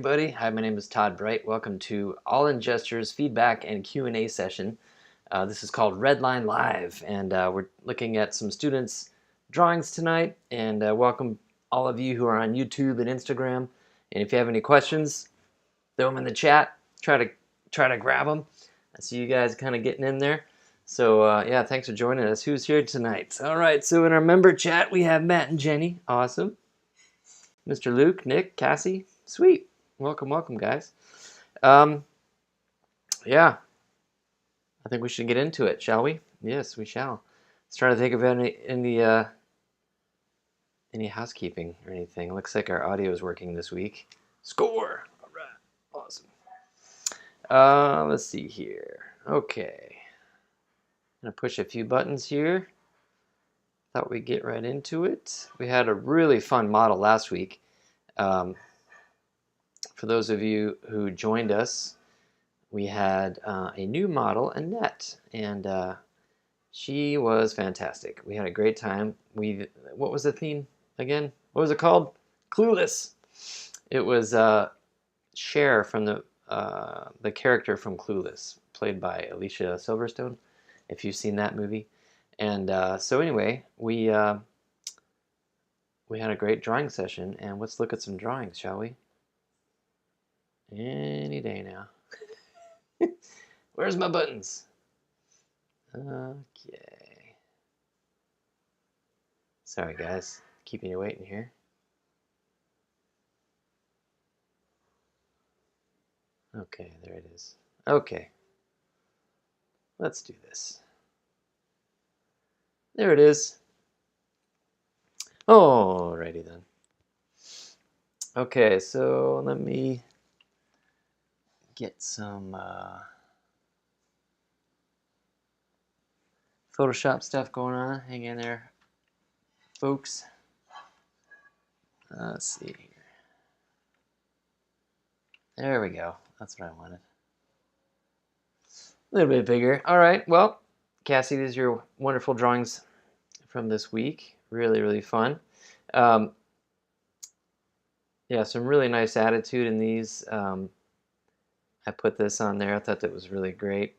everybody. Hi, my name is Todd Bright. Welcome to All Ingesters feedback and Q&A session. This is called Redline Live, and we're looking at some students' drawings tonight. And welcome all of you who are on YouTube and Instagram. And if you have any questions, throw them in the chat. Try to grab them. I see you guys kind of getting in there. So yeah, thanks for joining us. Who's here tonight? All right. So in our member chat, we have Matt and Jenny. Awesome. Mr. Luke, Nick, Cassie. Sweet. Welcome, welcome, guys. Yeah, I think we should get into it, shall we? Yes, we shall. Let's try to think of any housekeeping or anything. Looks like our audio is working this week. Score! All right, awesome. Let's see here. Okay, I'm gonna push a few buttons here. Thought we'd get right into it. We had a really fun model last week. For those of you who joined us, we had a new model, Annette, and she was fantastic. We had a great time. What was the theme again? What was it called? Clueless. It was Cher from the character from Clueless, played by Alicia Silverstone, if you've seen that movie. And so anyway, we had a great drawing session, and let's look at some drawings, shall we? Any day now. Where's my buttons? Okay. Sorry, guys. Keeping you waiting here. Okay, there it is. Okay. Let's do this. There it is. Alrighty then. Okay, so let me get some Photoshop stuff going on. Hang in there, folks. Let's see here. There we go. That's what I wanted. A little bit bigger. All right. Well, Cassie, these are your wonderful drawings from this week. Really, really fun. Yeah, some really nice attitude in these. I put this on there. I thought that was really great.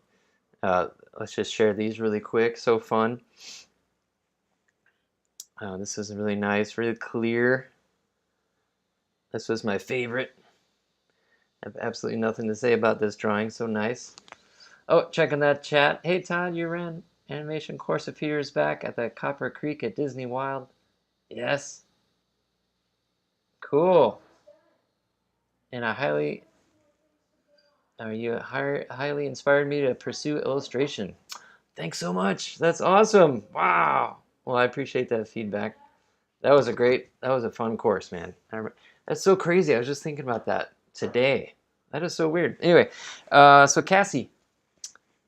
Let's just share these really quick. So fun. This is really nice, really clear. This was my favorite. I have absolutely nothing to say about this drawing. So nice. Oh, checking that chat. Hey, Todd, you ran animation course a few years back at the Copper Creek at Disney Wild. Yes. Cool. And highly inspired me to pursue illustration. Thanks so much. That's awesome. Wow. Well, I appreciate that feedback. That was a fun course, man. That's so crazy. I was just thinking about that today. That is so weird. Anyway, so Cassie,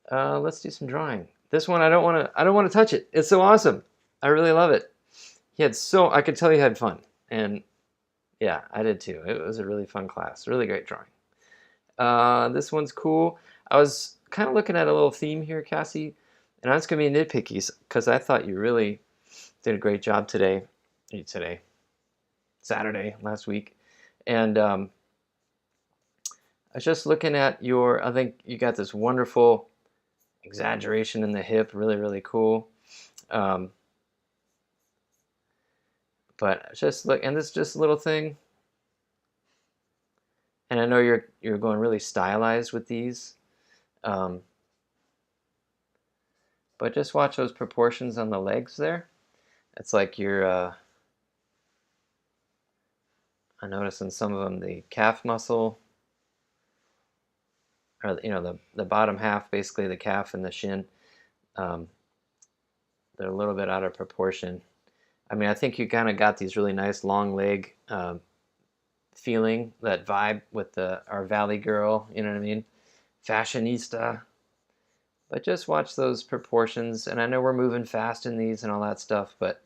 let's do some drawing. This one, I don't want to touch it. It's so awesome. I really love it. I could tell you had fun. And yeah, I did too. It was a really fun class. Really great drawing. This one's cool. I was kind of looking at a little theme here, Cassie, and I was going to be nitpicky because I thought you really did a great job Saturday, last week. And I was just looking at I think you got this wonderful exaggeration in the hip, really, really cool. But just look, and this is just a little thing. And I know you're going really stylized with these. But just watch those proportions on the legs there. It's like I notice in some of them the calf muscle, or the bottom half, basically the calf and the shin, they're a little bit out of proportion. I mean, I think you kind of got these really nice long leg feeling, that vibe with our Valley girl, you know what I mean? Fashionista. But just watch those proportions, and I know we're moving fast in these and all that stuff, but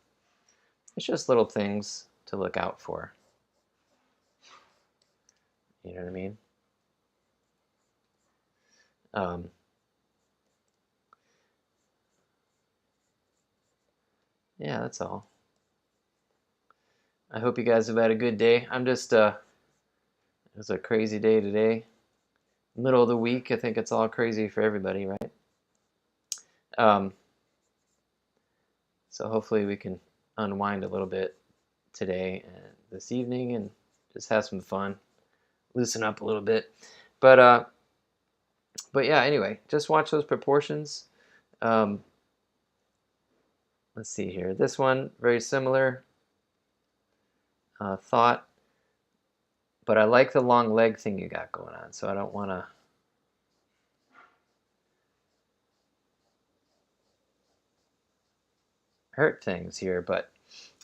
it's just little things to look out for. You know what I mean? Yeah, that's all. I hope you guys have had a good day. I'm just It's a crazy day today. Middle of the week, I think it's all crazy for everybody, right? Um, so hopefully we can unwind a little bit today and this evening and just have some fun, loosen up a little bit. But yeah, anyway, just watch those proportions. Um, let's see here. This one, very similar thought, but I like the long leg thing you got going on, so I don't want to hurt things here, but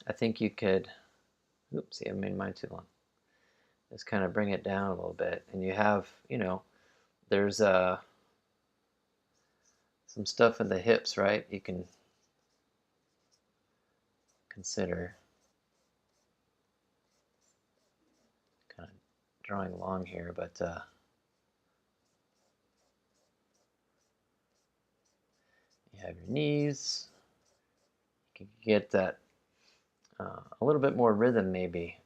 I think you could, oops, I made mine too long. Just kind of bring it down a little bit, and you have, there's some stuff in the hips, right? You can consider kind of drawing along here, but you have your knees. You can get that a little bit more rhythm maybe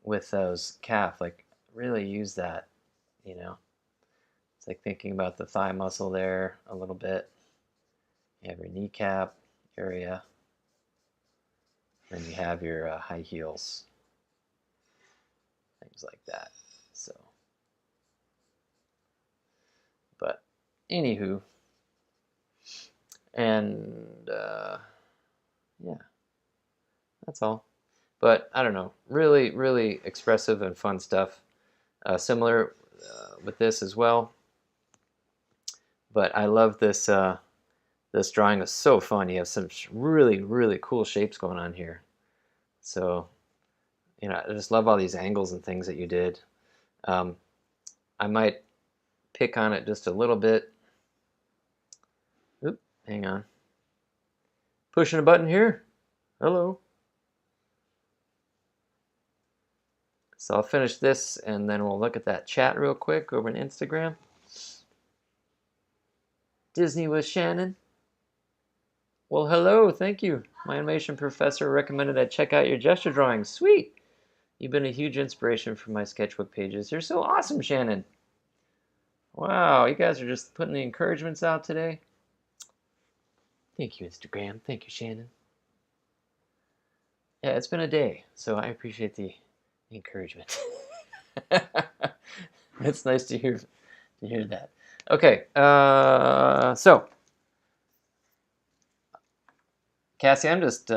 with those calf, like really use that, you know. It's like thinking about the thigh muscle there a little bit. You have your kneecap area. Then you have your high heels. Things like that. So, but anywho, and yeah, that's all. But I don't know, really, really expressive and fun stuff. Similar with this as well. But I love this. This drawing is so fun. You have some really, really cool shapes going on here. So, I just love all these angles and things that you did. I might pick on it just a little bit. Oop, hang on. Pushing a button here. Hello. So I'll finish this and then we'll look at that chat real quick over on Instagram. Disney with Shannon. Well, hello, thank you. My animation professor recommended I check out your gesture drawings. Sweet. You've been a huge inspiration for my sketchbook pages. You're so awesome, Shannon. Wow, you guys are just putting the encouragements out today. Thank you, Instagram. Thank you, Shannon. Yeah, it's been a day, so I appreciate the encouragement. It's nice to hear that. Okay, so Cassie, I'm just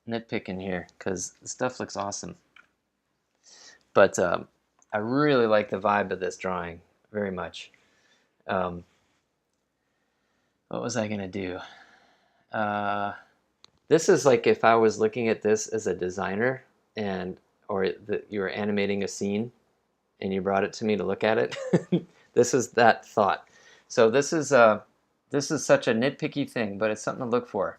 nitpicking here because the stuff looks awesome. But I really like the vibe of this drawing very much. What was I gonna do? This is like if I was looking at this as a designer or you were animating a scene and you brought it to me to look at it. This is that thought. So this is such a nitpicky thing, but it's something to look for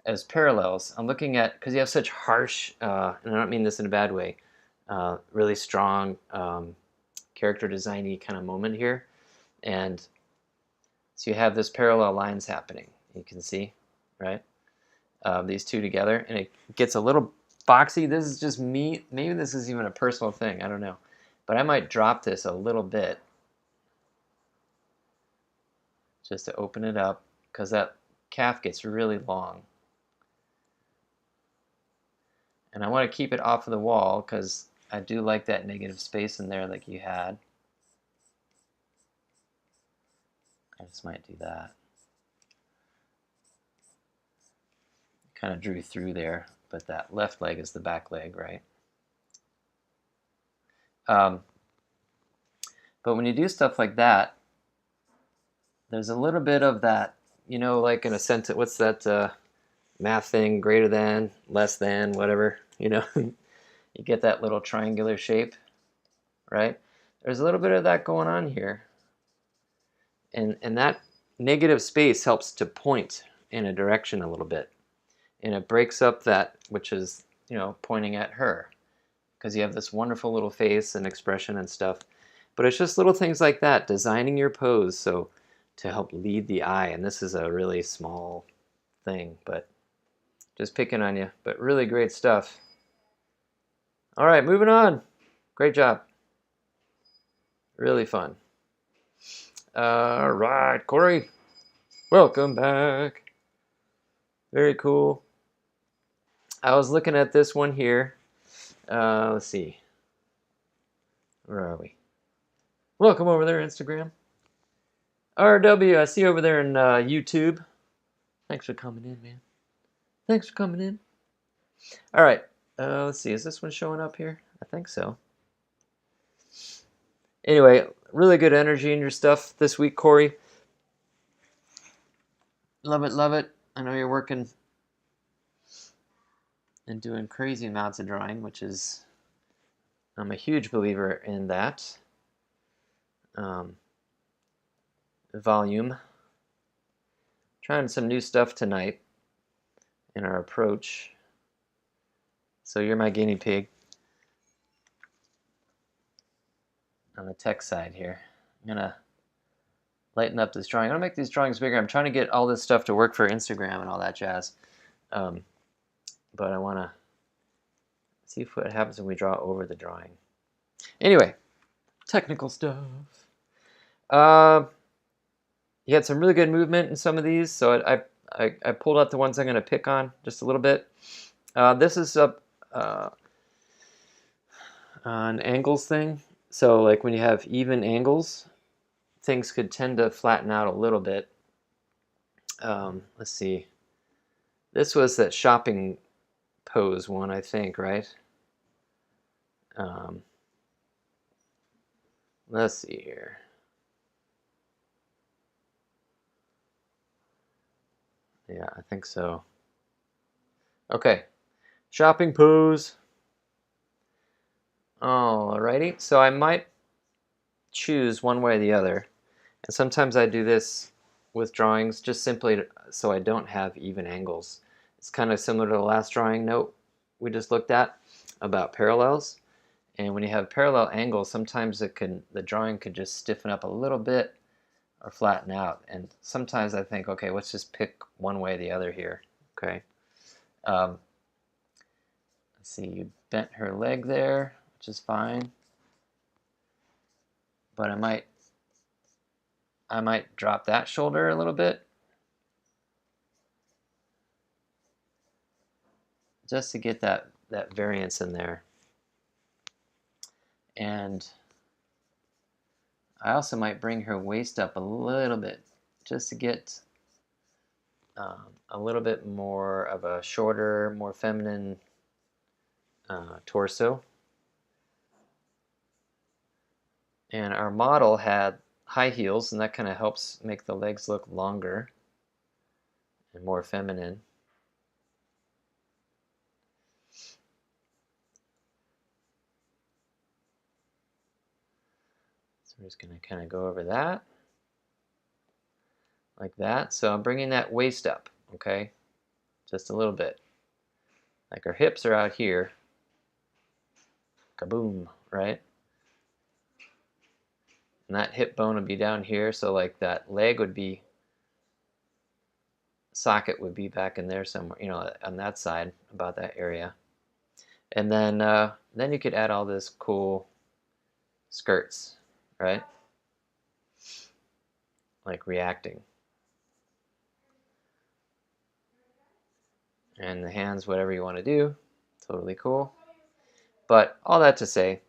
as parallels. I'm looking at, because you have such harsh, and I don't mean this in a bad way, really strong character design-y kind of moment here. And so you have this parallel lines happening. You can see, right? These two together, and it gets a little boxy. This is just me. Maybe this is even a personal thing. I don't know. But I might drop this a little bit just to open it up because that calf gets really long. And I want to keep it off of the wall because I do like that negative space in there like you had. I just might do that. Kind of drew through there, but that left leg is the back leg, right? But when you do stuff like that, there's a little bit of that, like in a sentence, what's that math thing, greater than, less than, whatever, you get that little triangular shape, right? There's a little bit of that going on here. And that negative space helps to point in a direction a little bit. And it breaks up that, which is, pointing at her. Because you have this wonderful little face and expression and stuff. But it's just little things like that, designing your pose so to help lead the eye. And this is a really small thing, but just picking on you. But really great stuff. All right, moving on. Great job. Really fun. All right, Corey. Welcome back. Very cool. I was looking at this one here. Let's see. Where are we? Welcome over there, Instagram. RW, I see you over there in YouTube. Thanks for coming in, man. Thanks for coming in. All right. Let's see. Is this one showing up here? I think so. Anyway, really good energy in your stuff this week, Corey. Love it, love it. I know you're working and doing crazy amounts of drawing, which is, I'm a huge believer in that. Volume. Trying some new stuff tonight in our approach. So you're my guinea pig on the tech side here. I'm gonna lighten up this drawing. I'm gonna make these drawings bigger. I'm trying to get all this stuff to work for Instagram and all that jazz. But I wanna see what happens when we draw over the drawing. Anyway, technical stuff. You had some really good movement in some of these, so I pulled out the ones I'm going to pick on just a little bit. This is an angles thing. So like when you have even angles, things could tend to flatten out a little bit. Let's see. This was that shopping pose one, I think, right? Let's see here. Yeah, I think so. Okay, shopping pose. Alrighty, so I might choose one way or the other. And sometimes I do this with drawings just simply so I don't have even angles. It's kind of similar to the last drawing note we just looked at about parallels. And when you have parallel angles, sometimes the drawing could just stiffen up a little bit or flatten out. And sometimes I think, okay, let's just pick one way or the other here. Okay. Let's see, you bent her leg there, which is fine. But I might drop that shoulder a little bit just to get that variance in there. And I also might bring her waist up a little bit just to get a little bit more of a shorter, more feminine torso. And our model had high heels, and that kind of helps make the legs look longer and more feminine. So we're just going to kind of go over that like that. So I'm bringing that waist up, okay, just a little bit. Like our hips are out here. Kaboom, right? And that hip bone would be down here, so like that leg would be, socket would be back in there somewhere, you know, on that side, about that area. And then you could add all this cool skirts, right? Like reacting. And the hands, whatever you want to do, totally cool. But all that to say,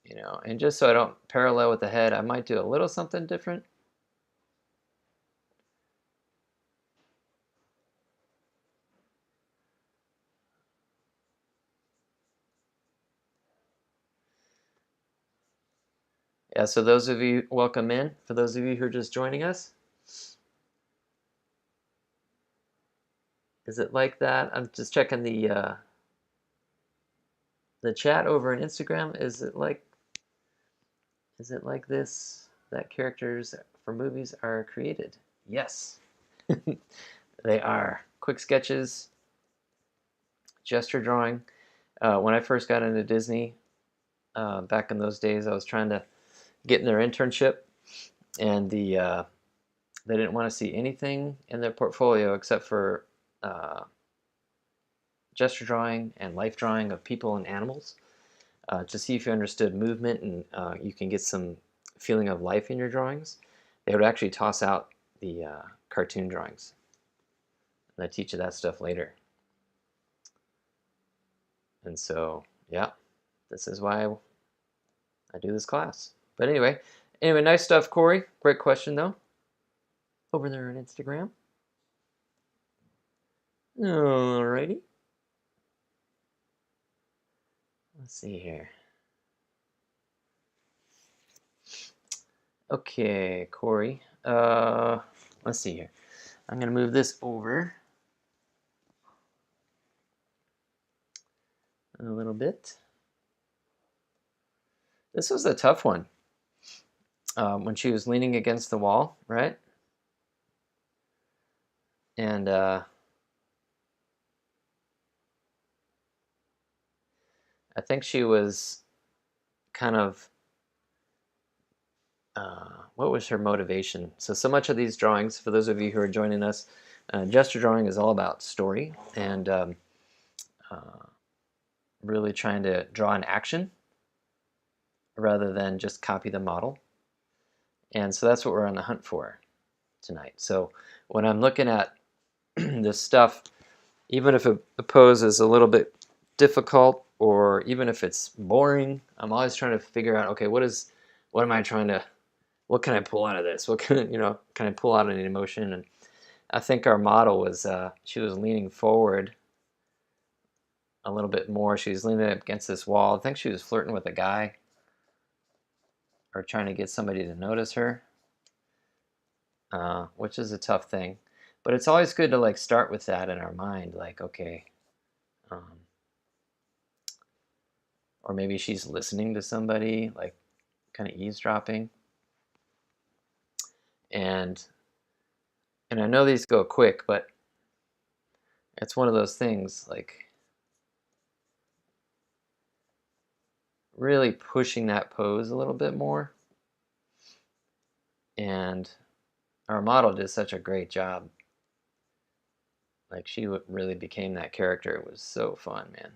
you know, and just so I don't parallel with the head, I might do a little something different. Yeah, so those of you, welcome in. For those of you who are just joining us, is it like that? I'm just checking the chat over on Instagram. Is it like this, that characters for movies are created? Yes, they are. Quick sketches, gesture drawing. When I first got into Disney, back in those days, I was trying to get in their internship, and they didn't want to see anything in their portfolio except for gesture drawing and life drawing of people and animals to see if you understood movement and you can get some feeling of life in your drawings. They would actually toss out the cartoon drawings. And I teach you that stuff later. And so, yeah, this is why I do this class. But anyway, nice stuff, Corey. Great question, though. Over there on Instagram. Alrighty. Let's see here. Okay, Corey. Let's see here. I'm going to move this over a little bit. This was a tough one. When she was leaning against the wall, right? And I think she was kind of, what was her motivation? So much of these drawings, for those of you who are joining us, gesture drawing is all about story and really trying to draw an action rather than just copy the model. And so that's what we're on the hunt for tonight. So when I'm looking at this stuff, even if a pose is a little bit difficult or even if it's boring, I'm always trying to figure out, okay, what can I pull out of this? What can I pull out an emotion? And I think our model was, she was leaning forward a little bit more. She was leaning up against this wall. I think she was flirting with a guy or trying to get somebody to notice her, which is a tough thing. But it's always good to like start with that in our mind, like, okay, or maybe she's listening to somebody, like kind of eavesdropping. And I know these go quick, but it's one of those things, like really pushing that pose a little bit more. And our model did such a great job. Like she really became that character. It was so fun, man.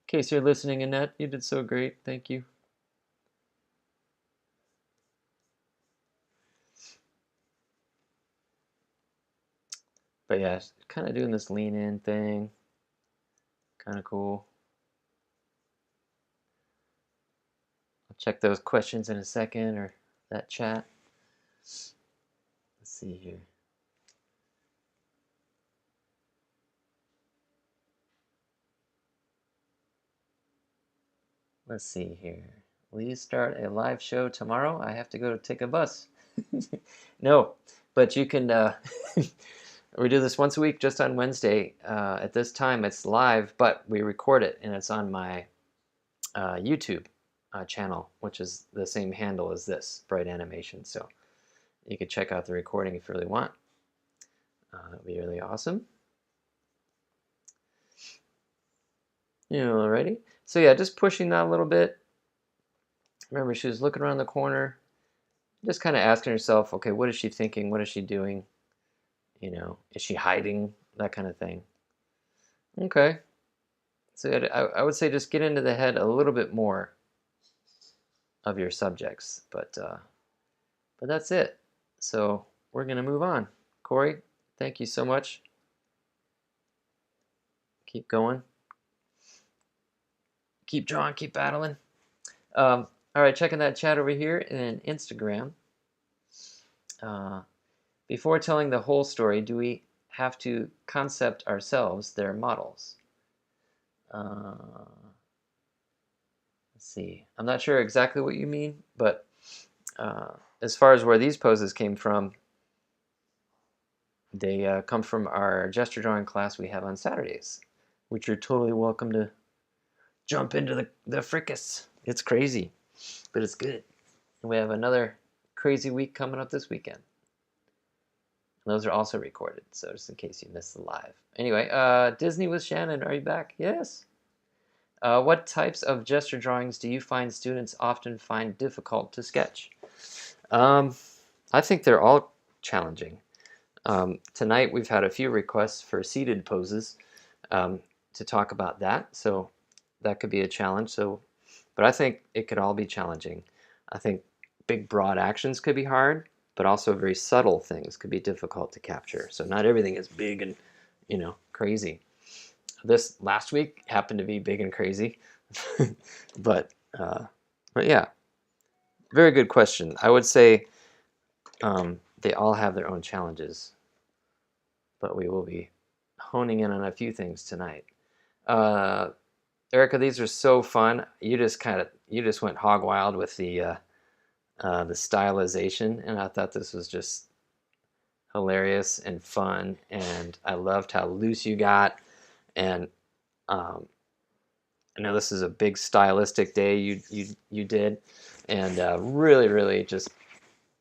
In case you're listening, Annette, you did so great. Thank you. But yeah, kind of doing this lean in thing. Kind of cool. I'll check those questions in a second or that chat. Let's see here. Let's see here. Will you start a live show tomorrow? I have to go to take a bus. No, but you can. We do this once a week, just on Wednesday. At this time, it's live, but we record it, and it's on my YouTube channel, which is the same handle as this, Bright Animation. So you can check out the recording if you really want. That'd be really awesome. Alrighty. So yeah, just pushing that a little bit. Remember, she was looking around the corner, just kind of asking herself, okay, what is she thinking? What is she doing? Is she hiding? That kind of thing. Okay. So I would say just get into the head a little bit more of your subjects, but that's it. So we're gonna move on. Corey, thank you so much. Keep going. Keep drawing, keep battling. All right, checking that chat over here in Instagram. Before telling the whole story, do we have to concept ourselves their models? Let's see. I'm not sure exactly what you mean, but as far as where these poses came from, they come from our gesture drawing class we have on Saturdays, which you're totally welcome to jump into the frickus. It's crazy, but it's good. And we have another crazy week coming up this weekend. And those are also recorded, so just in case you missed the live. Anyway, Disney with Shannon, are you back? Yes. What types of gesture drawings do you find students often find difficult to sketch? I think they're all challenging. Tonight we've had a few requests for seated poses to talk about that, so that could be a challenge. But I think it could all be challenging. I think big broad actions could be hard, but also very subtle things could be difficult to capture. So not everything is big and crazy. This last week happened to be big and crazy, but but yeah, very good question. I would say they all have their own challenges, but we will be honing in on a few things tonight. Erica, these are so fun. You just went hog wild with the stylization, and I thought this was just hilarious and fun, and I loved how loose you got. And um, I know this is a big stylistic day you did, and really just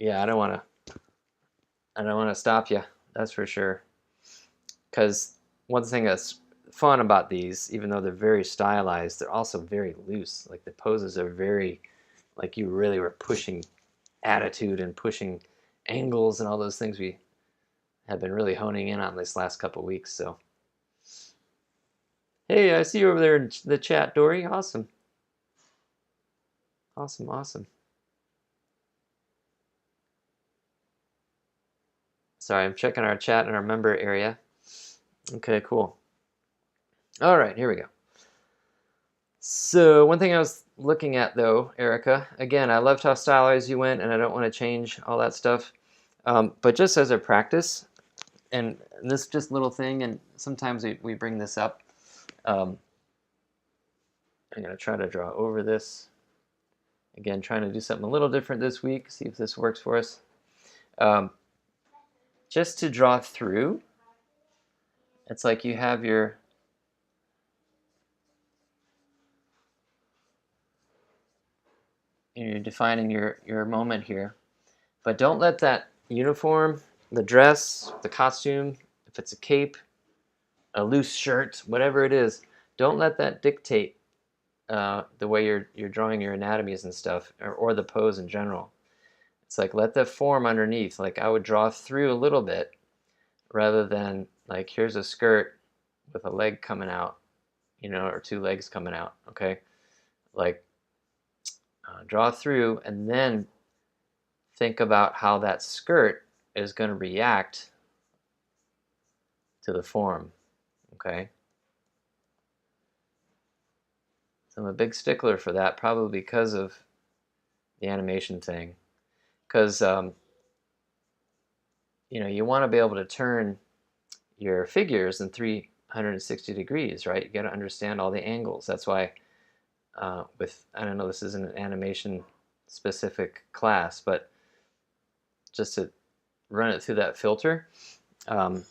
yeah. I don't want to stop you. That's for sure. Because one thing that's fun about these, even though they're very stylized, they're also very loose. Like the poses are very, like you really were pushing attitude and pushing angles and all those things we have been really honing in on this last couple weeks. So, hey, I see you over there in the chat, Dory. Awesome, awesome. Sorry, I'm checking our chat in our member area. Okay, cool. All right, here we go. So one thing I was looking at though, Erica, again, I loved how stylized you went, and I don't want to change all that stuff. But just as a practice, and this just little thing, and sometimes we bring this up. I'm going to try to draw over this. Again, trying to do something a little different this week, see if this works for us. Just to draw through, it's like you have you're defining your moment here. But don't let that uniform, the dress, the costume, if it's a cape, a loose shirt, whatever it is, don't let that dictate the way you're drawing your anatomies and stuff, or the pose in general. It's like let the form underneath. Like I would draw through a little bit, rather than like here's a skirt with a leg coming out, or two legs coming out. Okay, like draw through and then think about how that skirt is going to react to the form. Okay. So I'm a big stickler for that, probably because of the animation thing. Because you want to be able to turn your figures in 360 degrees, right? You got to understand all the angles. That's why I don't know, this isn't an animation specific class, but just to run it through that filter, um,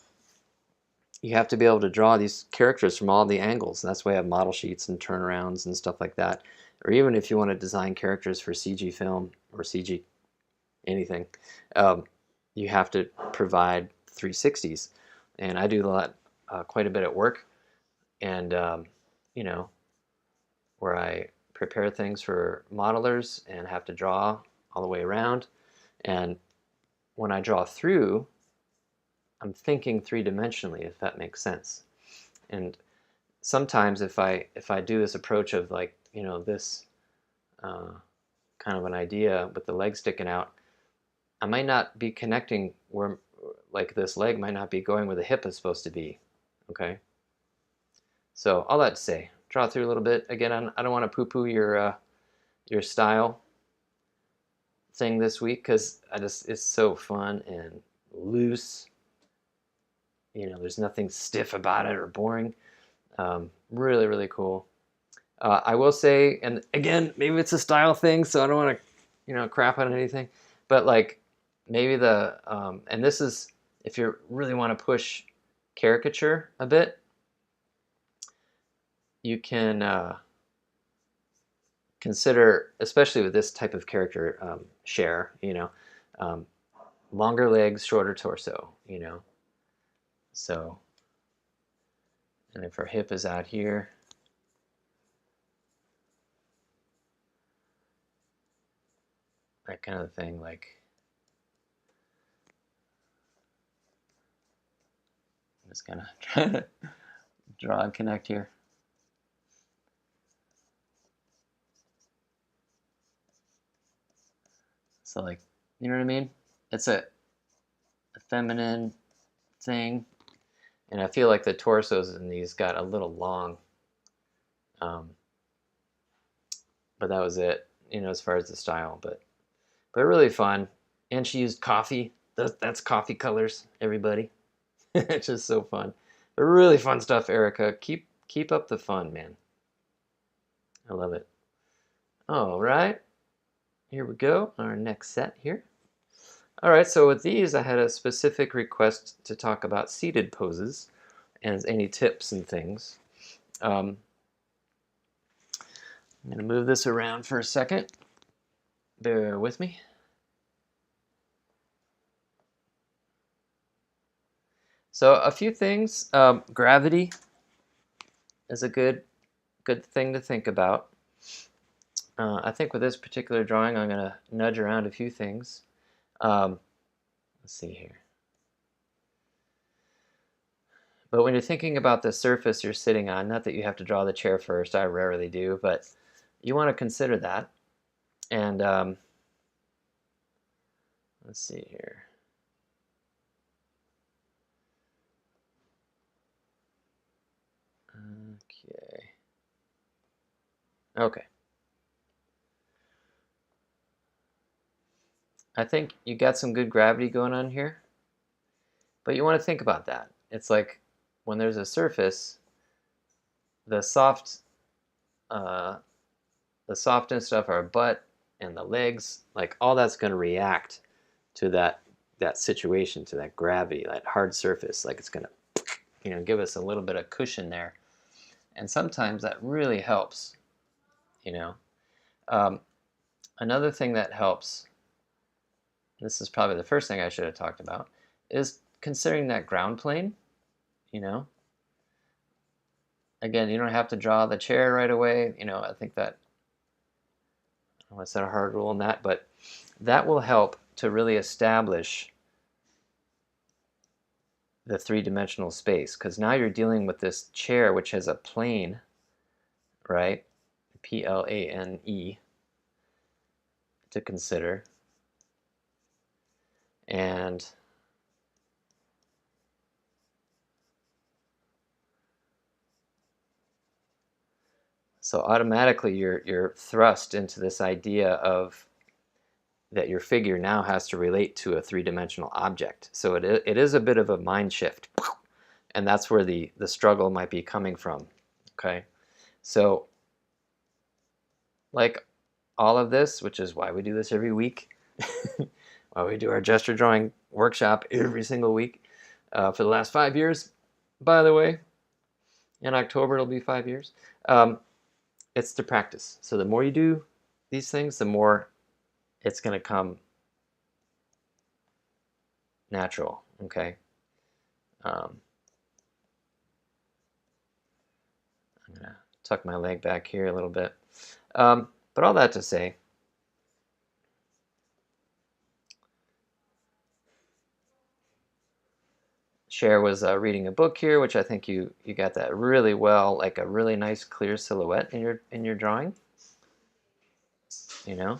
you have to be able to draw these characters from all the angles. And that's why I have model sheets and turnarounds and stuff like that. Or even if you want to design characters for CG film or CG anything, you have to provide 360s. And I do that quite a bit at work. And, where I prepare things for modelers and have to draw all the way around. And when I draw through, I'm thinking three-dimensionally, if that makes sense. And sometimes if I do this approach of like, this kind of an idea with the leg sticking out, I might not be connecting where, like this leg might not be going where the hip is supposed to be. Okay. So all that to say, draw through a little bit. Again, I don't want to poo-poo your style thing this week, because it's so fun and loose. There's nothing stiff about it or boring. Really cool. I will say, and again, maybe it's a style thing, so I don't want to, crap on anything. But like maybe and this is if you really want to push caricature a bit, you can consider, especially with this type of character, Cher, longer legs, shorter torso, So, and if her hip is out here, that kind of thing, like, just gonna try to draw and connect here. So like, you know what I mean? It's a feminine thing, and I feel like the torsos in these got a little long. But that was it, you know, as far as the style. But really fun. And she used coffee. That's coffee colors, everybody. It's just so fun. But really fun stuff, Erica. Keep up the fun, man. I love it. All right. Here we go. Our next set here. All right, so with these, I had a specific request to talk about seated poses and any tips and things. I'm going to move this around for a second. Bear with me. So a few things. Gravity is a good thing to think about. I think with this particular drawing, I'm going to nudge around a few things. Let's see here. But when you're thinking about the surface you're sitting on, not that you have to draw the chair first, I rarely do, but you want to consider that. And let's see here. Okay. I think you got some good gravity going on here, but you want to think about that. It's like when there's a surface, the softness of our butt and the legs, like all that's going to react to that situation, to that gravity, that hard surface. Like it's going to, you know, give us a little bit of cushion there, and sometimes that really helps. You know, another thing that helps. This is probably the first thing I should have talked about, is considering that ground plane, you know. Again, you don't have to draw the chair right away. You know, I think that, I don't want to set a hard rule on that, but that will help to really establish the three-dimensional space, because now you're dealing with this chair which has a plane, right? Plane, to consider. And so automatically you're thrust into this idea of that your figure now has to relate to a three-dimensional object. So it is a bit of a mind shift. And that's where the struggle might be coming from. Okay? So like all of this, which is why we do this every week, why we do our gesture drawing workshop every single week for the last 5 years, by the way. In October, it'll be 5 years. It's to practice. So the more you do these things, the more it's going to come natural, okay? I'm going to tuck my leg back here a little bit. But all that to say, Cher was reading a book here, which I think you got that really well, like a really nice clear silhouette in your drawing. You know,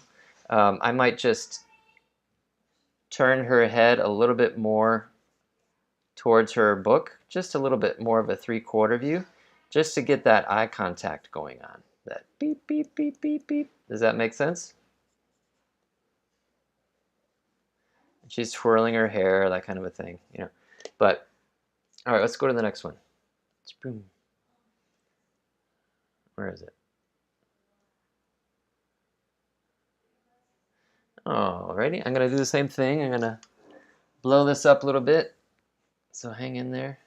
I might just turn her head a little bit more towards her book, just a little bit more of a 3/4 view, just to get that eye contact going on. That beep, beep, beep, beep, beep. Does that make sense? She's twirling her hair, that kind of a thing, you know. But, all right, let's go to the next one. Where is it? Alrighty, I'm going to do the same thing. I'm going to blow this up a little bit. So hang in there.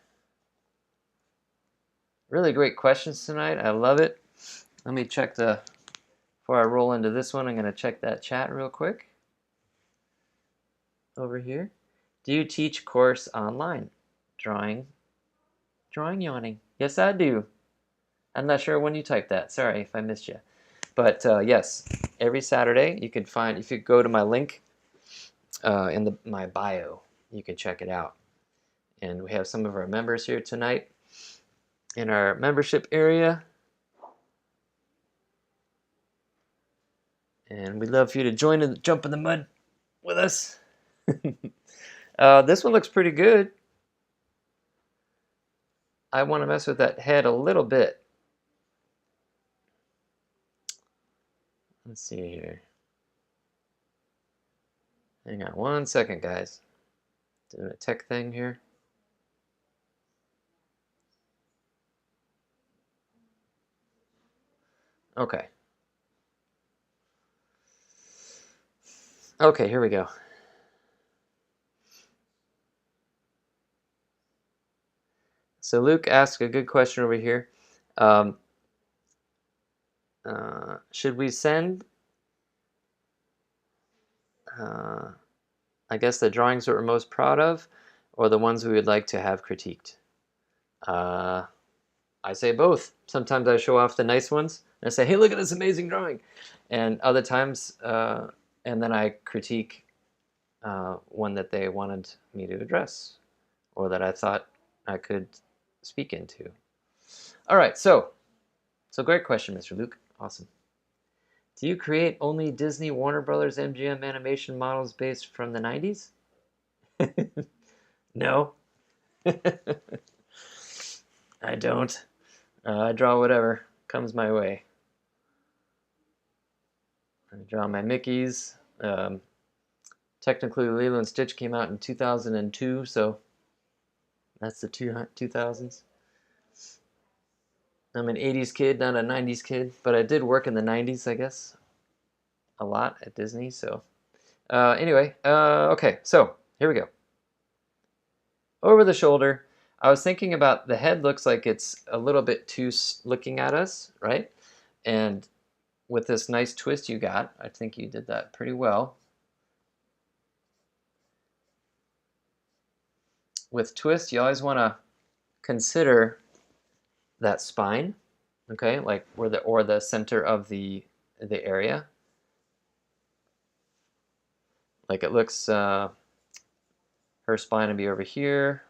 Really great questions tonight. I love it. Let me check before I roll into this one, I'm going to check that chat real quick. Over here. Do you teach course online? Drawing yawning. Yes, I do. I'm not sure when you typed that. Sorry if I missed you. But yes, every Saturday you can find, if you go to my link in my bio, you can check it out. And we have some of our members here tonight in our membership area. And we'd love for you to join and jump in the mud with us. This one looks pretty good. I want to mess with that head a little bit. Let's see here. Hang on 1 second, guys. Doing a tech thing here. Okay. Okay, here we go. So Luke asked a good question over here. Should we send, I guess, the drawings that we're most proud of, or the ones we would like to have critiqued? I say both. Sometimes I show off the nice ones, and I say, hey, look at this amazing drawing. And other times, and then I critique one that they wanted me to address, or that I thought I could speak into. All right, so great question, Mr. Luke. Awesome. Do you create only Disney, Warner Brothers, MGM animation models based from the 90s? No. I don't. I draw whatever comes my way. I draw my Mickeys. Technically, Lilo and Stitch came out in 2002, so that's the 2000s. I'm an 80s kid, not a 90s kid, but I did work in the 90s, I guess, a lot at Disney. So anyway, okay, so here we go. Over the shoulder, I was thinking about the head looks like it's a little bit too looking at us, right? And with this nice twist you got, I think you did that pretty well. With twist, you always want to consider that spine, okay, like where the center of the area. Like it looks, her spine will be over here.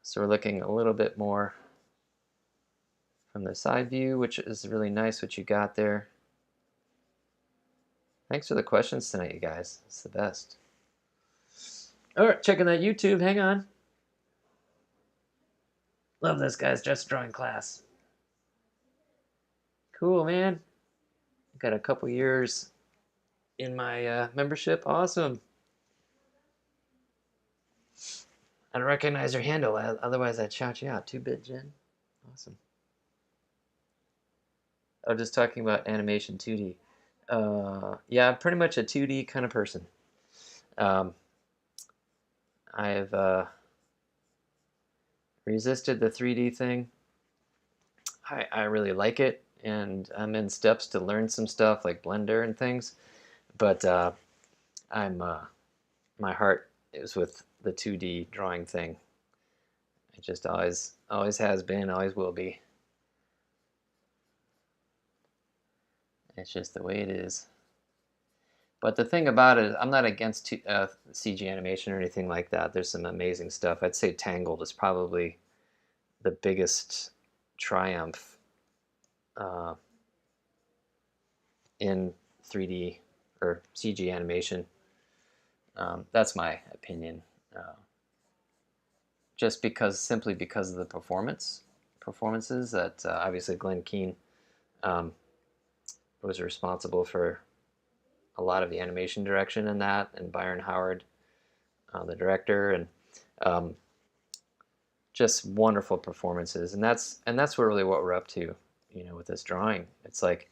So we're looking a little bit more from the side view, which is really nice what you got there. Thanks for the questions tonight, you guys. It's the best. All right, checking that YouTube. Hang on. Love this guy's just drawing class. Cool, man. Got a couple years in my membership. Awesome. I don't recognize your handle, otherwise I'd shout you out. 2-bit Jen. Awesome. I was just talking about animation 2D. Yeah, I'm pretty much a 2D kind of person. I've resisted the 3D thing. I really like it, and I'm in steps to learn some stuff like Blender and things, but my heart is with the 2D drawing thing. It just always has been, always will be. It's just the way it is. But the thing about it, I'm not against CG animation or anything like that. There's some amazing stuff. I'd say Tangled is probably the biggest triumph in 3D or CG animation. That's my opinion. Just simply because of the performances that obviously Glenn Keane was responsible for a lot of the animation direction in that, and Byron Howard, the director, and just wonderful performances. And that's really what we're up to, with this drawing. It's like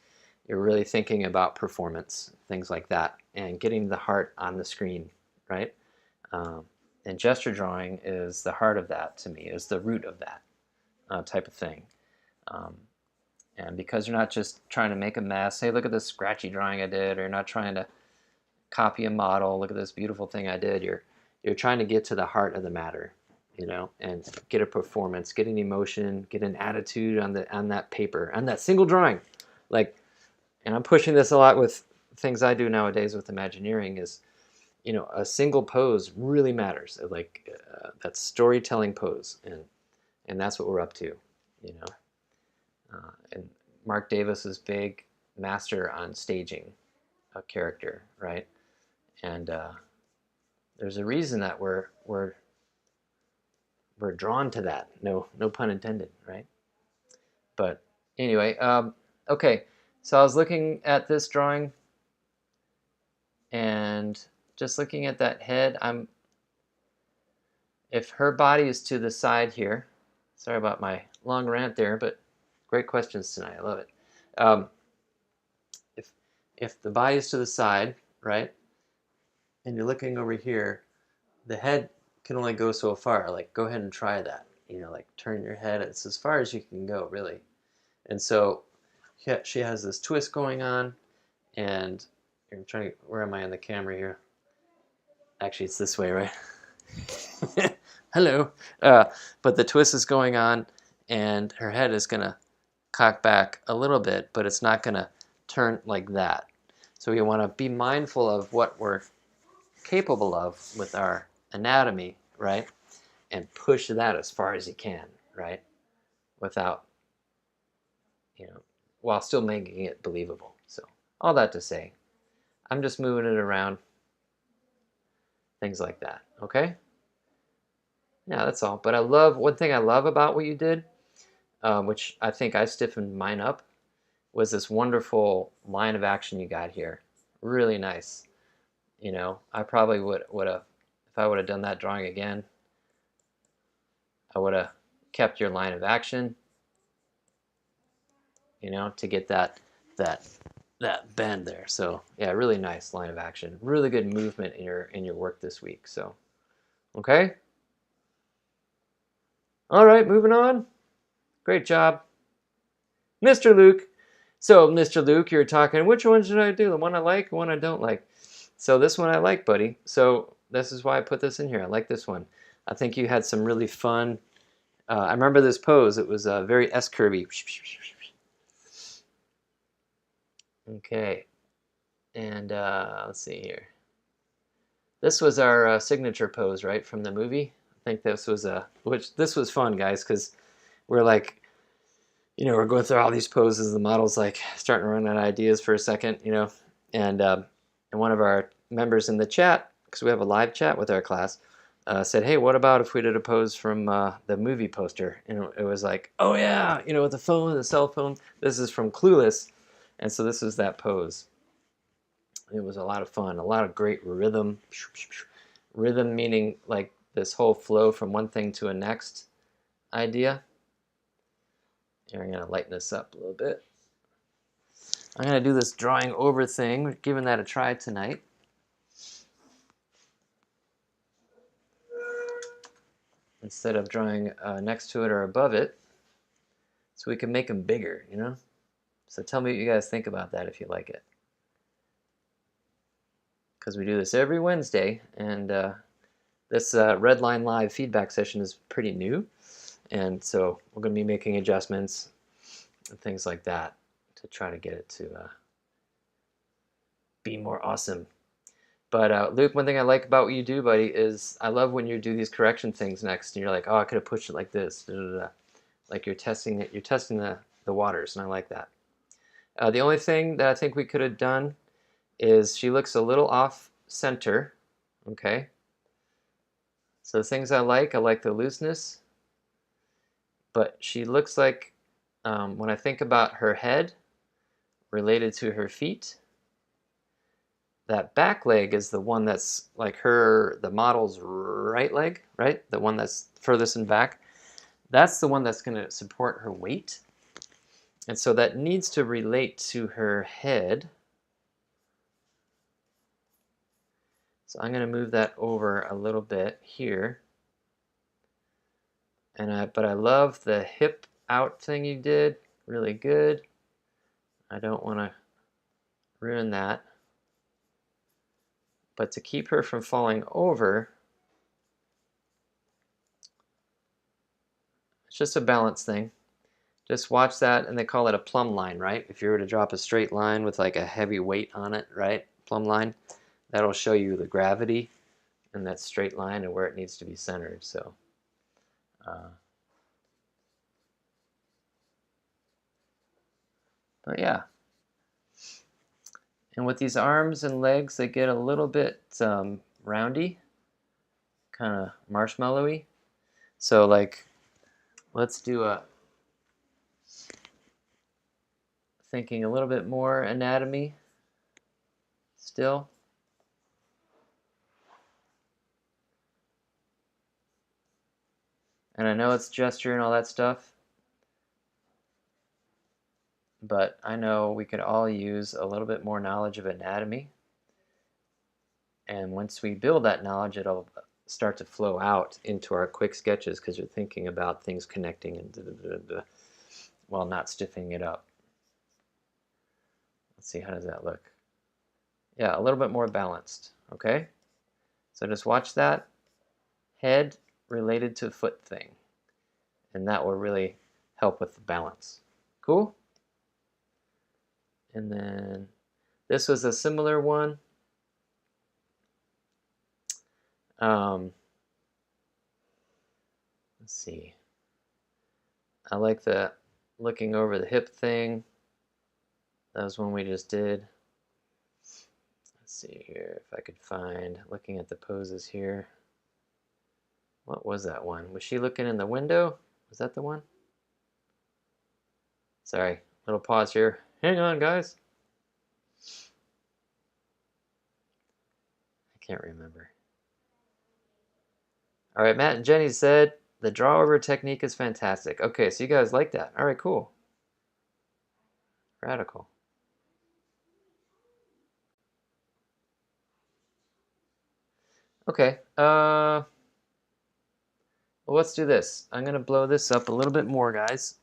you're really thinking about performance, things like that, and getting the heart on the screen, right? And gesture drawing is the heart of that to me, is the root of that type of thing. And because you're not just trying to make a mess, hey, look at this scratchy drawing I did, or you're not trying to copy a model, look at this beautiful thing I did, you're trying to get to the heart of the matter, and get a performance, get an emotion, get an attitude on that paper, on that single drawing. And I'm pushing this a lot with things I do nowadays with Imagineering, is a single pose really matters. Like that storytelling pose, and that's what we're up to, you know. And Mark Davis is big master on staging a character, right? And there's a reason that we're drawn to that. No pun intended, right? But anyway, okay. So I was looking at this drawing, and just looking at that head, if her body is to the side here, sorry about my long rant there, but great questions tonight. I love it. If the body is to the side, right, and you're looking over here, the head can only go so far. Like, go ahead and try that. Like turn your head. It's as far as you can go, really. And so she has this twist going on, and I'm trying to, where am I on the camera here? Actually, it's this way, right? Hello. But the twist is going on, and her head is going to cock back a little bit, but it's not going to turn like that. So we want to be mindful of what we're capable of with our anatomy, right? And push that as far as you can, right? Without, while still making it believable. So all that to say, I'm just moving it around, things like that, okay? Yeah, that's all. But one thing I love about what you did, which I think I stiffened mine up, was this wonderful line of action you got here. Really nice. I probably would have, if I would have done that drawing again, I would have kept your line of action, to get that bend there. So yeah, really nice line of action. Really good movement in your work this week. So, okay. All right, moving on. Great job, Mr. Luke. So, Mr. Luke, you're talking, which one should I do? The one I like, the one I don't like. So this one I like, buddy. So this is why I put this in here. I like this one. I think you had some really fun. I remember this pose. It was very S-curvy. Okay. And let's see here. This was our signature pose, right, from the movie. I think this was this was fun, guys, because we're like, we're going through all these poses. The model's like starting to run out of ideas for a second, and one of our members in the chat, because we have a live chat with our class, said, hey, what about if we did a pose from the movie poster? And it was like, oh yeah, with the phone, the cell phone. This is from Clueless, and so this is that pose. It was a lot of fun, a lot of great rhythm. Rhythm meaning like this whole flow from one thing to a next idea. Here, I'm going to lighten this up a little bit. I'm going to do this drawing over thing. We're giving that a try tonight. Instead of drawing next to it or above it, so we can make them bigger, So tell me what you guys think about that if you like it. Because we do this every Wednesday, and this Redline Live feedback session is pretty new, and so we're going to be making adjustments and things like that to try to get it to be more awesome. But Luke, one thing I like about what you do, buddy, is I love when you do these correction things next, and you're like, oh, I could have pushed it like this, da, da, da. Like you're testing it, you're testing the waters, and I like that. The only thing that I think we could have done is she looks a little off center, okay? So the things I like the looseness, but she looks like, when I think about her head related to her feet, that back leg is the one that's like the model's right leg, right? The one that's furthest in back. That's the one that's going to support her weight. And so that needs to relate to her head. So I'm going to move that over a little bit here. But I love the hip out thing you did. Really good. I don't want to ruin that. But to keep her from falling over, it's just a balance thing. Just watch that, and they call it a plumb line, right? If you were to drop a straight line with like a heavy weight on it, right? Plumb line. that'll show you the gravity in that straight line and where it needs to be centered. So, but yeah. And with these arms and legs, they get a little bit roundy, kind of marshmallowy. So like, let's do a thinking a little bit more anatomy still. And I know it's gesture and all that stuff, but I know we could all use a little bit more knowledge of anatomy. And once we build that knowledge, it'll start to flow out into our quick sketches because you're thinking about things connecting and while not stiffening it up. Let's see, how does that look? Yeah, a little bit more balanced, okay? So just watch that head related to foot thing, and that will really help with the balance. Cool? And then this was a similar one. Let's see. I like the looking over the hip thing. That was one we just did. Let's see here if I could find, looking at the poses here. What was that one? Was she looking in the window? Was that the one? Sorry, little pause here. Hang on, guys. I can't remember. All right, Matt and Jenny said the draw over technique is fantastic. Okay, so you guys like that. All right, cool. Radical. Okay, well, let's do this. I'm gonna blow this up a little bit more, guys.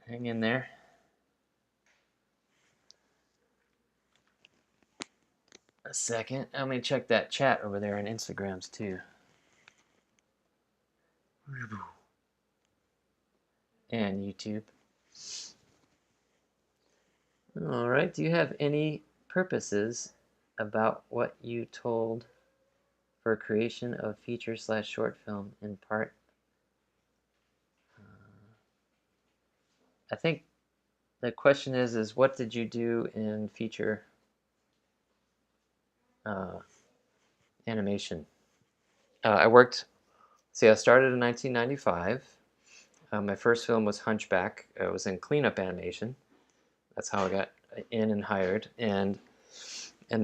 Hang in there. A second. I'm gonna check that chat over there on Instagrams too. And YouTube. All right, do you have any purposes about what you told for creation of feature/short film in part? I think the question is what did you do in feature animation? I started in 1995. My first film was Hunchback. I was in cleanup animation. That's how I got in and hired. And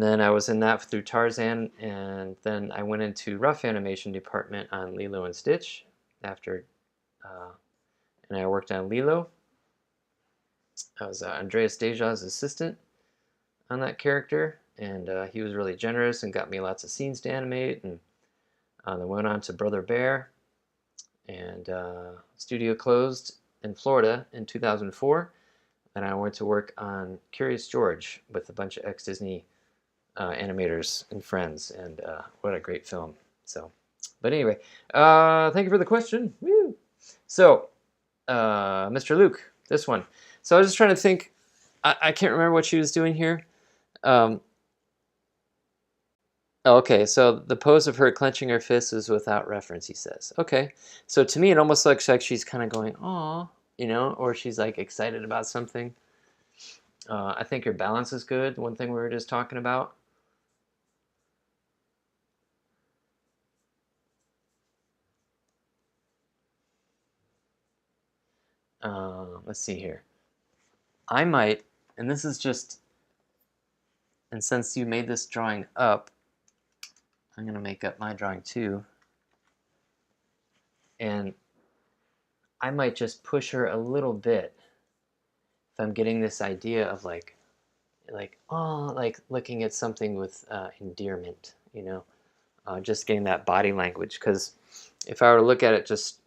then I was in that through Tarzan, and then I went into rough animation department on Lilo and Stitch after, and I worked on Lilo. I was Andreas Deja's assistant on that character, and he was really generous and got me lots of scenes to animate, and then went on to Brother Bear, and studio closed in Florida in 2004, and I went to work on Curious George with a bunch of ex-Disney animators and friends, and what a great film. So, but anyway, thank you for the question. Woo! So, Mr. Luke, this one. So I was just trying to think. I can't remember what she was doing here. Oh, okay, so the pose of her clenching her fists is without reference, he says. Okay, so to me it almost looks like she's kind of going, "Aw," or she's like excited about something. I think her balance is good. One thing we were just talking about. Let's see here. I might, and this is just, and since you made this drawing up, I'm going to make up my drawing too. And I might just push her a little bit if I'm getting this idea of like looking at something with endearment, just getting that body language. Because if I were to look at it just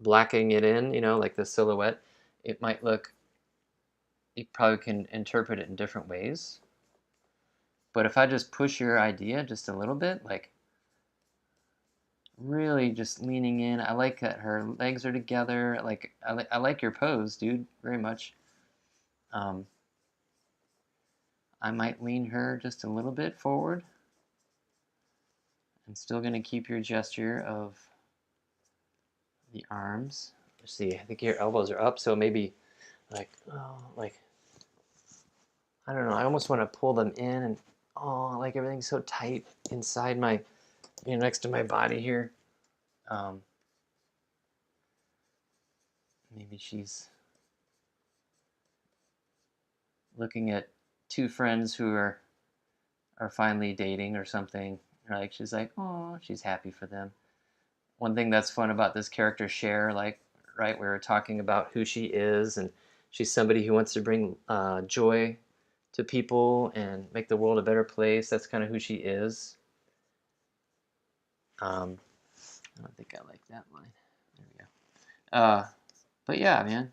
blacking it in, like the silhouette, it might look, you probably can interpret it in different ways. But if I just push your idea just a little bit, like really just leaning in, I like that her legs are together. Like I like your pose, dude, very much. I might lean her just a little bit forward. I'm still going to keep your gesture of the arms. Let's see, I think your elbows are up, so maybe like, oh, like, I don't know, I almost want to pull them in and, oh, like everything's so tight inside my, next to my body here. Maybe she's looking at two friends who are finally dating or something. Like she's like, oh, she's happy for them. One thing that's fun about this character, Cher, like, right, we were talking about who she is, and she's somebody who wants to bring joy to people and make the world a better place. That's kind of who she is. I don't think I like that line. There we go. But yeah, man,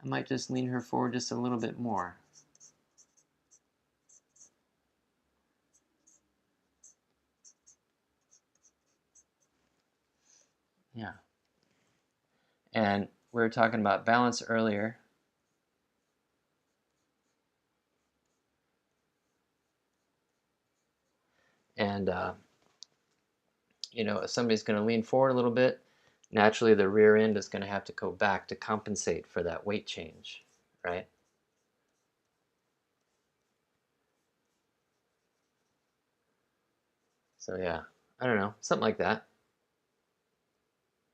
I might just lean her forward just a little bit more. Yeah. And we were talking about balance earlier. And, if somebody's going to lean forward a little bit, naturally the rear end is going to have to go back to compensate for that weight change, right? So yeah, I don't know, something like that.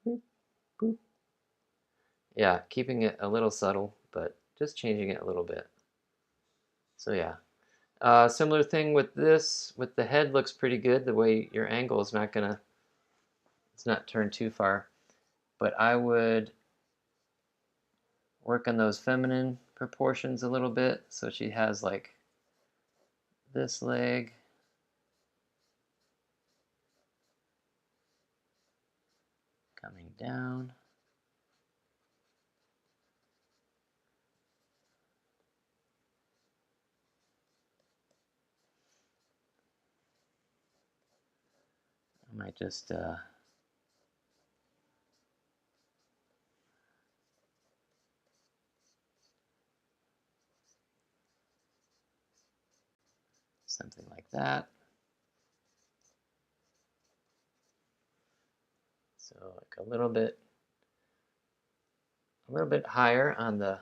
Boop, boop. Yeah, keeping it a little subtle, but just changing it a little bit. So yeah. Similar thing with this, with the head looks pretty good. The way your angle is it's not turned too far. But I would work on those feminine proportions a little bit. So she has like this leg. Coming down. I might just something like that. So like a little bit higher on the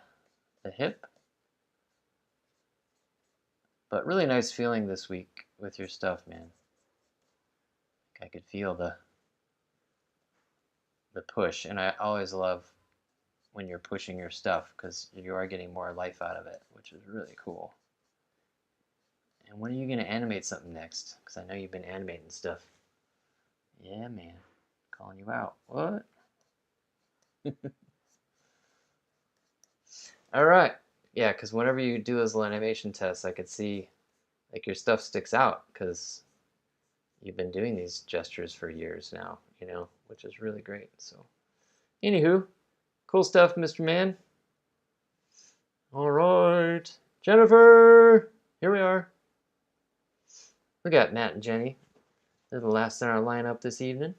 hip. But really nice feeling this week with your stuff, man. I could feel the push, and I always love when you're pushing your stuff because you are getting more life out of it, which is really cool. And when are you going to animate something next? Because I know you've been animating stuff. Yeah, man. Calling you out. What? All right. Yeah, because whenever you do those little animation tests, I could see like your stuff sticks out because you've been doing these gestures for years now, which is really great. So, anywho, cool stuff, Mr. Man. All right. Jennifer, here we are. We got Matt and Jenny. They're the last in our lineup this evening.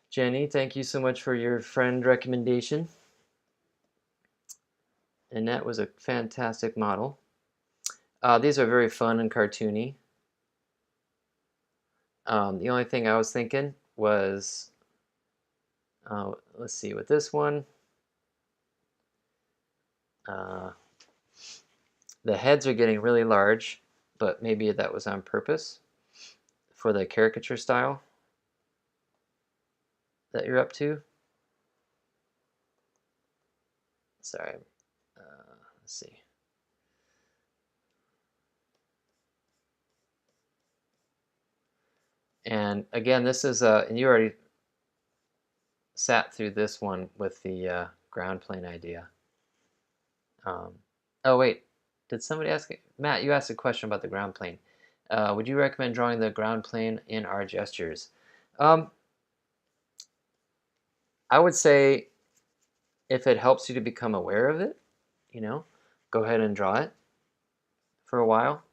Jenny, thank you so much for your friend recommendation. And that was a fantastic model. These are very fun and cartoony. The only thing I was thinking was, let's see, with this one, the heads are getting really large, but maybe that was on purpose for the caricature style that you're up to. Sorry, let's see. And again, this is, and you already sat through this one with the ground plane idea. Oh wait, did somebody ask? Matt, you asked a question about the ground plane. Would you recommend drawing the ground plane in our gestures? I would say if it helps you to become aware of it, go ahead and draw it for a while.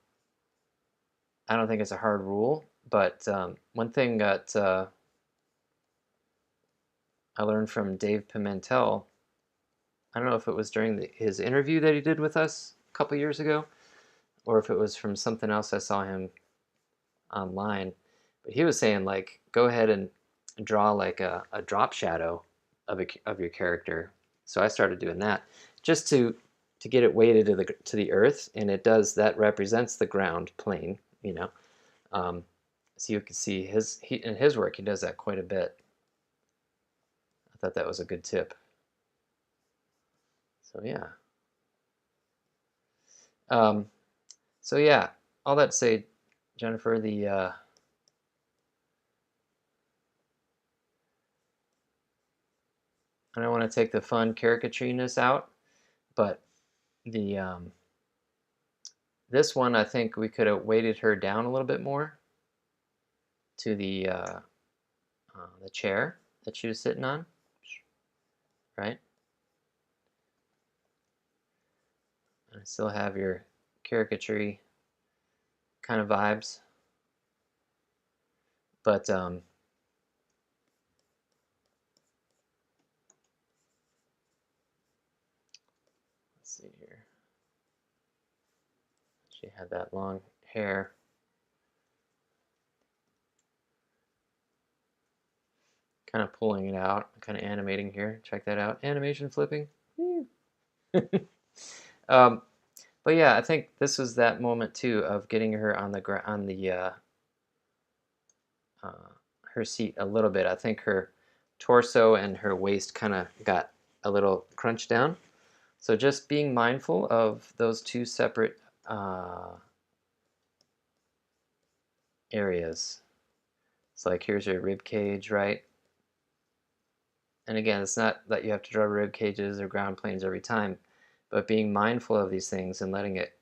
I don't think it's a hard rule, but one thing that I learned from Dave Pimentel I don't know if it was during his interview that he did with us a couple years ago, or if it was from something else I saw him online. But he was saying like, go ahead and draw like a drop shadow of your character. So I started doing that just to get it weighted to the earth, and it does that represents the ground plane, you know. So you can see in his work he does that quite a bit. I thought that was a good tip. So yeah. So yeah, all that to say, Jennifer, I don't want to take the fun caricaturiness out, but the this one I think we could have weighted her down a little bit more to the chair that she was sitting on, right? And I still have your caricature kind of vibes, but let's see here. She had that long hair. Kind of pulling it out, kind of animating here. Check that out. Animation flipping. um, but yeah, I think this was that moment too of getting her on the her seat a little bit. I think her torso and her waist kind of got a little crunched down. So just being mindful of those two separate areas. It's like here's your rib cage, right? And again, it's not that you have to draw rib cages or ground planes every time, but being mindful of these things and letting it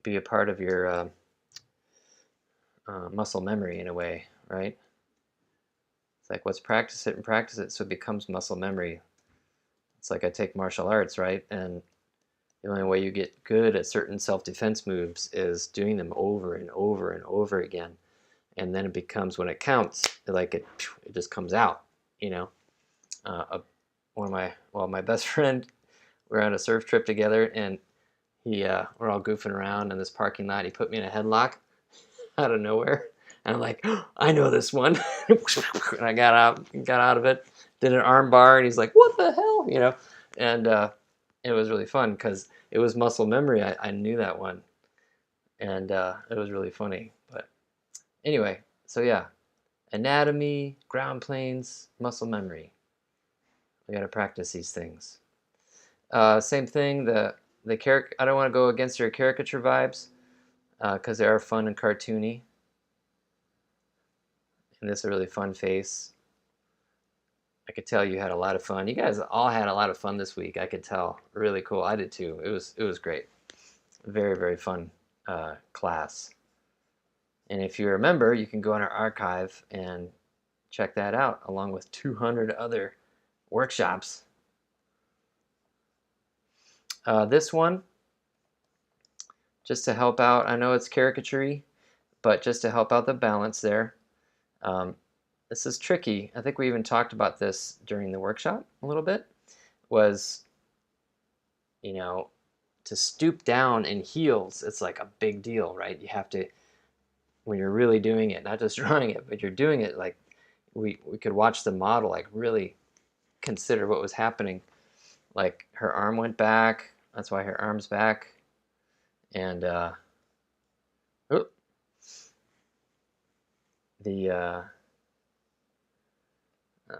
be a part of your muscle memory in a way, right? It's like let's practice it and practice it so it becomes muscle memory. It's like I take martial arts, right? And the only way you get good at certain self-defense moves is doing them over and over and over again. And then it becomes, when it counts, like it just comes out, you know. My best friend, we're on a surf trip together, and we're all goofing around in this parking lot. He put me in a headlock out of nowhere, and I'm like, oh, I know this one. And I got out of it, did an arm bar, and he's like, what the hell, you know? And it was really fun because it was muscle memory. I knew that one, and it was really funny. But anyway, so yeah, anatomy, ground planes, muscle memory. We got to practice these things. Same thing. I don't want to go against your caricature vibes because they are fun and cartoony. And this is a really fun face. I could tell you had a lot of fun. You guys all had a lot of fun this week. I could tell. Really cool. I did too. It was great. Very, very fun class. And if you remember, you can go on our archive and check that out along with 200 other workshops. This one, just to help out, I know it's caricature-y, but just to help out the balance there. This is tricky. I think we even talked about this during the workshop a little bit, was, you know, to stoop down in heels, it's like a big deal, right? You have to, when you're really doing it, not just drawing it, but you're doing it, like we could watch the model, like really consider what was happening. Like her arm went back, that's why her arm's back. And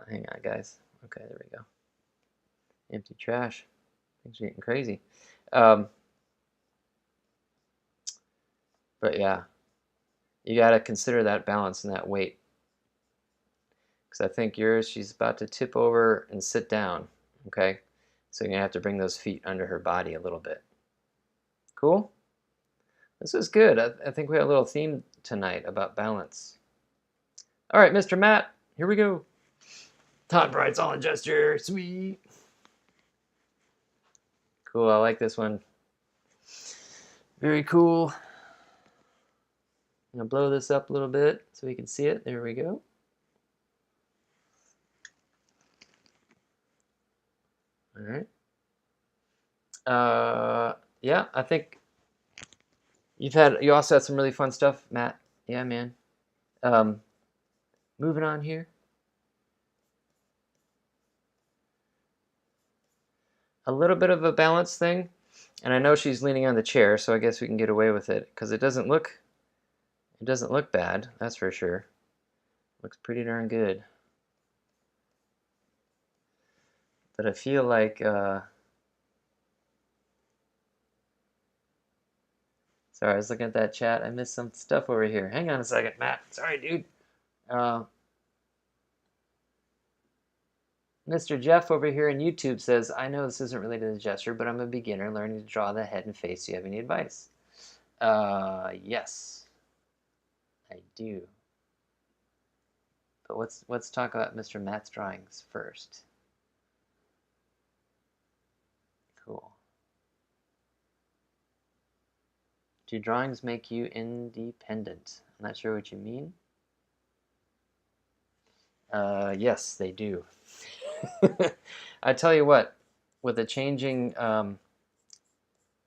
hang on guys. Okay, there we go. Empty trash. Things are getting crazy. But yeah, you got to consider that balance and that weight. Because I think yours, she's about to tip over and sit down. Okay? So you're going to have to bring those feet under her body a little bit. Cool? This is good. I think we have a little theme tonight about balance. All right, Mr. Matt, here we go. Todd Bright's all in gesture. Sweet. Cool, I like this one. Very cool. I'm going to blow this up a little bit so we can see it. There we go. All right. Yeah, I think you also had some really fun stuff, Matt. Yeah, man. Um, moving on here. A little bit of a balance thing, and I know she's leaning on the chair, so I guess we can get away with it because it doesn't look bad. That's for sure. Looks pretty darn good. But I feel like sorry, I was looking at that chat. I missed some stuff over here. Hang on a second, Matt. Sorry, dude. Uh, Mr. Jeff over here in YouTube says, I know this isn't related to the gesture, but I'm a beginner learning to draw the head and face. Do you have any advice? Yes, I do. But let's talk about Mr. Matt's drawings first. Cool. Do drawings make you independent? I'm not sure what you mean. Yes, they do. I tell you what, with the changing, I'm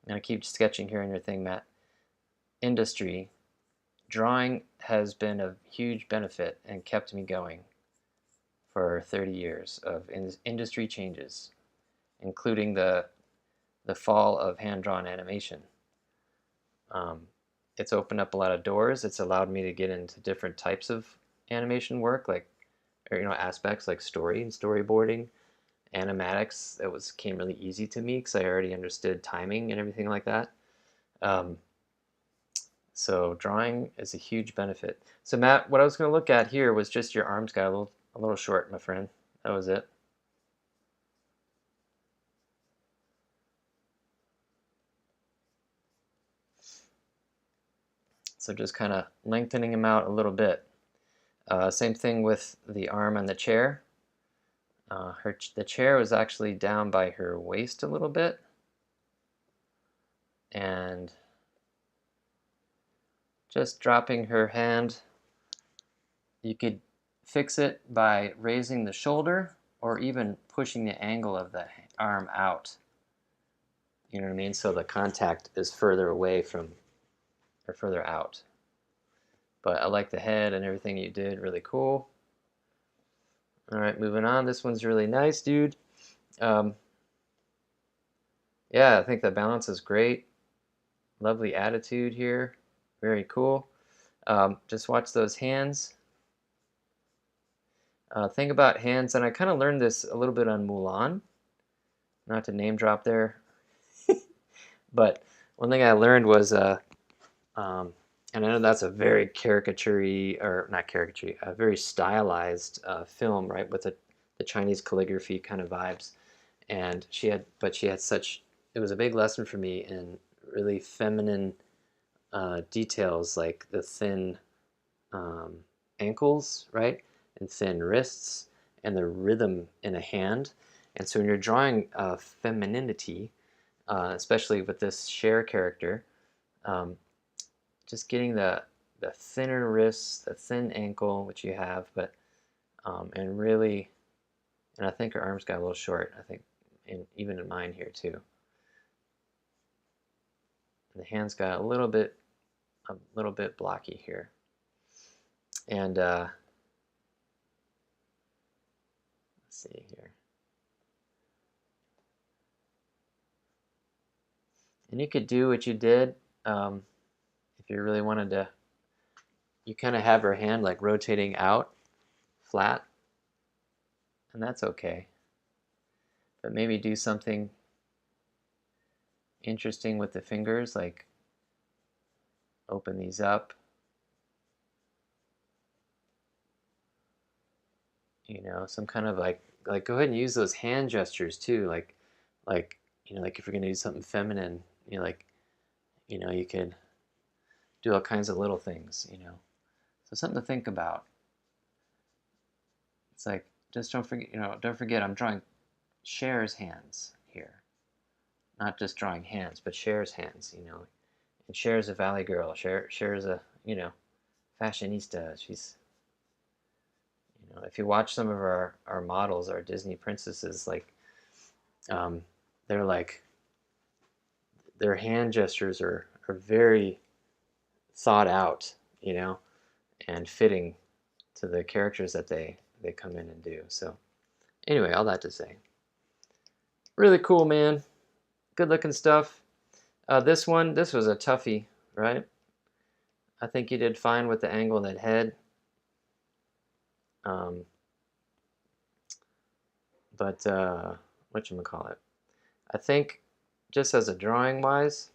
gonna keep sketching here in your thing, Matt. Industry, drawing has been a huge benefit and kept me going for 30 years of industry changes, including the fall of hand-drawn animation. Um, it's opened up a lot of doors. It's allowed me to get into different types of animation work, like or, aspects like story and storyboarding, animatics. That came really easy to me because I already understood timing and everything like that. Um, so drawing is a huge benefit. So Matt, what I was going to look at here was just your arms got a little short, my friend. That was it. So just kind of lengthening them out a little bit. Same thing with the arm on the chair. The chair was actually down by her waist a little bit, and just dropping her hand. You could fix it by raising the shoulder or even pushing the angle of the arm out. You know what I mean? So the contact is further away from or further out. But I like the head and everything you did. Really cool. All right, moving on. This one's really nice, dude. Um, yeah, I think the balance is great. Lovely attitude here. Very cool. Just watch those hands. Thing about hands, and I kind of learned this a little bit on Mulan. Not to name drop there, but one thing I learned was, and I know that's a very caricature or not caricature, a very stylized film, right, with the Chinese calligraphy kind of vibes. And she had such, it was a big lesson for me in really feminine details like the thin um, ankles, right, and thin wrists, and the rhythm in a hand. And so when you're drawing femininity, especially with this Cher character, um, just getting the thinner wrists, the thin ankle, which you have, but and really, and I think her arms got a little short. I think, even in mine here too. And the hands got a little bit blocky here, and let's see here. And you could do what you did if you really wanted to. You kind of have her hand like rotating out flat, and that's okay. But maybe do something interesting with the fingers, like open these up. Some kind of like go ahead and use those hand gestures too, like like if you're gonna do something feminine, like you could do all kinds of little things. So something to think about. It's like just don't forget I'm drawing Cher's hands here, not just drawing hands, but Cher's hands. And Cher's a valley girl. Cher's a fashionista. She's if you watch some of our models, our Disney princesses, like Um, they're like, their hand gestures are very thought out, you know, and fitting to the characters that they come in and do. So anyway, all that to say, really cool, man. Good looking stuff. This was a toughie, right? I think you did fine with the angle of that head. Um, but whatchamacallit? I think just as a drawing wise,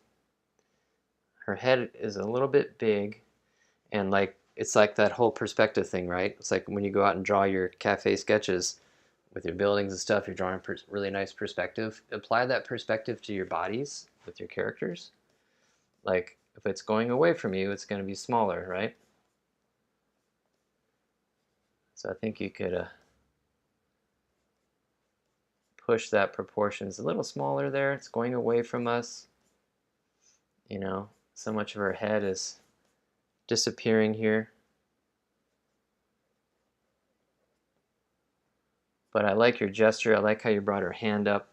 her head is a little bit big, and like it's like that whole perspective thing, right? It's like when you go out and draw your cafe sketches with your buildings and stuff, you're drawing really nice perspective. Apply that perspective to your bodies with your characters. Like if it's going away from you, it's going to be smaller, right? So I think you could push that proportions a little smaller there. It's going away from us. You know, so much of her head is disappearing here. But I like your gesture. I like how you brought her hand up,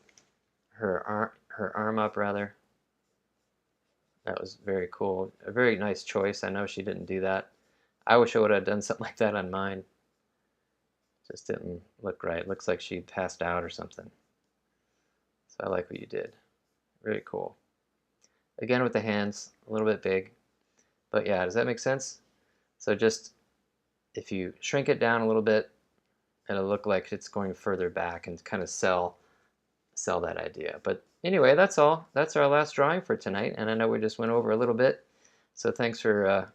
her arm up rather. That was very cool. A very nice choice. I know she didn't do that. I wish I would have done something like that on mine. Just didn't look right. Looks like she passed out or something. So I like what you did. Very cool. Again with the hands, a little bit big. But yeah, does that make sense? So just if you shrink it down a little bit, it'll look like it's going further back and kind of sell that idea. But anyway, that's all. That's our last drawing for tonight, and I know we just went over a little bit. So thanks for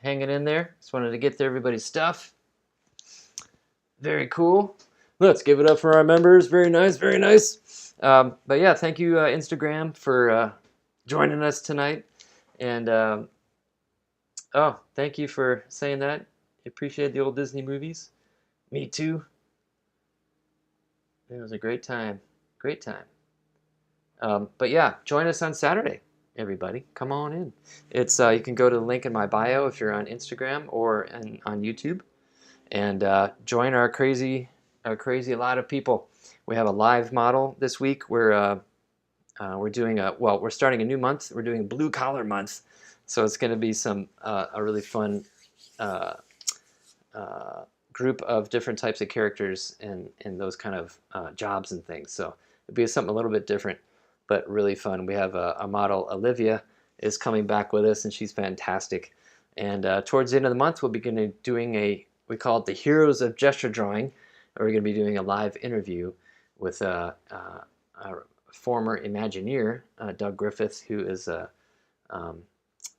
hanging in there. Just wanted to get through everybody's stuff. Very cool. Let's give it up for our members. Very nice, very nice. But yeah, thank you, Instagram, for joining us tonight. And oh, thank you for saying that. I appreciate the old Disney movies. Me too. It was a great time. Great time. But yeah, join us on Saturday, everybody. Come on in. It's you can go to the link in my bio if you're on Instagram or on YouTube, and join our crazy lot of people. We have a live model this week. We're doing we're starting a new month. We're doing Blue Collar Month, so it's going to be some a really fun group of different types of characters and those kind of jobs and things. So it'll be something a little bit different, but really fun. We have a model, Olivia, is coming back with us, and she's fantastic. And towards the end of the month, we'll be doing we call it the Heroes of Gesture Drawing. We're going to be doing a live interview with a former Imagineer, Doug Griffith, who is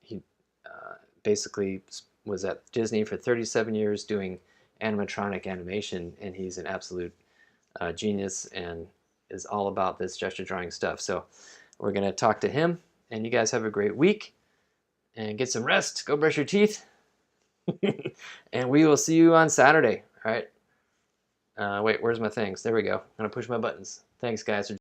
he basically was at Disney for 37 years doing animatronic animation, and he's an absolute genius and is all about this gesture drawing stuff. So we're going to talk to him, and you guys have a great week and get some rest. Go brush your teeth. And we will see you on Saturday. All right. Wait, where's my things? There we go. I'm going to push my buttons. Thanks, guys.